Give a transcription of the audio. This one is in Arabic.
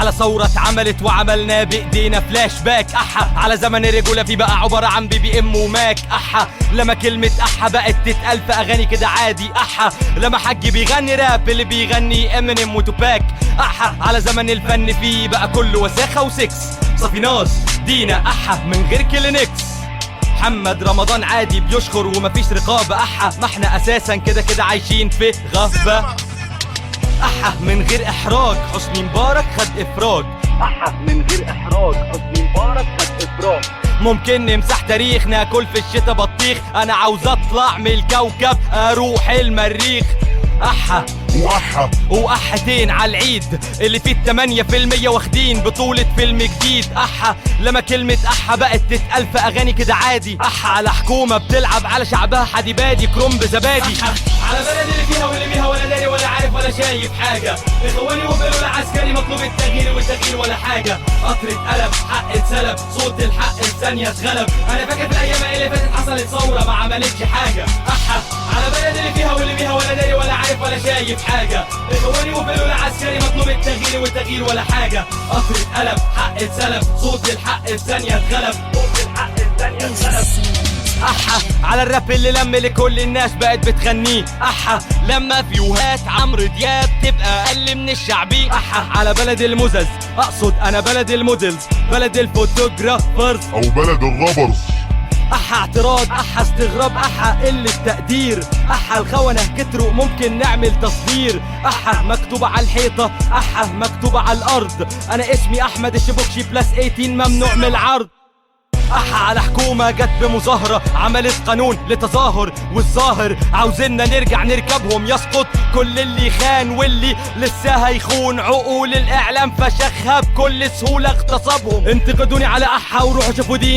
على ثورة اتعملت وعملنا بايدينا فلاش باك. احا على زمن الرجولة في بقى عبارة عن بي ام وماك. احا لما كلمة احا بقت تتقال في اغاني كده عادي. احا لما حج بيغني راب اللي بيغني امينيم وتوباك. احا على زمن الفن فيه بقى كله وساخة وسكس. صافي ناس دينا احا من غير كلينكس. محمد رمضان عادي بيشخر ومفيش رقابة. احا ما احنا اساسا كده كده عايشين في غابة. احا من غير احراج حسني مبارك خد افراج. احا من غير احراج حسني مبارك خد افراج. ممكن نمسح تاريخ ناكل في الشتا بطيخ. انا عاوز اطلع من الكوكب اروح المريخ. احا واحتين على العيد اللي فيه 8% واخدين بطولة فيلم جديد. احا لما كلمة احا بقت تتقال في اغاني كده عادي. احا على حكومة بتلعب على شعبها حديبادي كرومب زبادي. على بلد اللي فيها واللي بيها ولا داري ولا عارف ولا شايف حاجة. اخواني وبقوا العسكري مطلوب التغيير والتغيير ولا حاجة. قطر اتقلب حق اتسلب صوت الحق في ثانية اتغلب. انا فاكر في الايام اللي فاتت حصلت ثورة ما عملتش حاجة. احا على بلد اللي فيها واللي بيها ولا داري ولا عارف ولا شايف حاجة. اخواني وبقوا العسكري مطلوب التغيير والتغيير ولا حاجة. قطر اتقلب حق اتسلب صوت الحق في ثانية اتغلب. صوت الحق في ثانية اتغلب. احا على الراب اللي لم لكل الناس بقت بتغنيه. احا لما فيوهات عمرو دياب تبقى اقل من الشعبي. احا على بلد المزز اقصد انا بلد الموديلز بلد الفوتوغرافرز او بلد الرابرز. احا اعتراض احا استغراب احا قلة تقدير. احا الخونة كتروا ممكن نعمل تصدير. احا مكتوبة على الحيطة احا مكتوبة على الارض. انا اسمي احمد الشبوكشي بلس 18 ممنوع من العرض. احا على حكومة جت بمظاهرة عملت قانون لتظاهر والظاهر عاوزيننا نرجع نركبهم. يسقط كل اللي خان واللي لسه هيخون. عقول الاعلام فشخها بكل سهولة اغتصبهم. انتقدوني على احا وروحوا شوفوا دي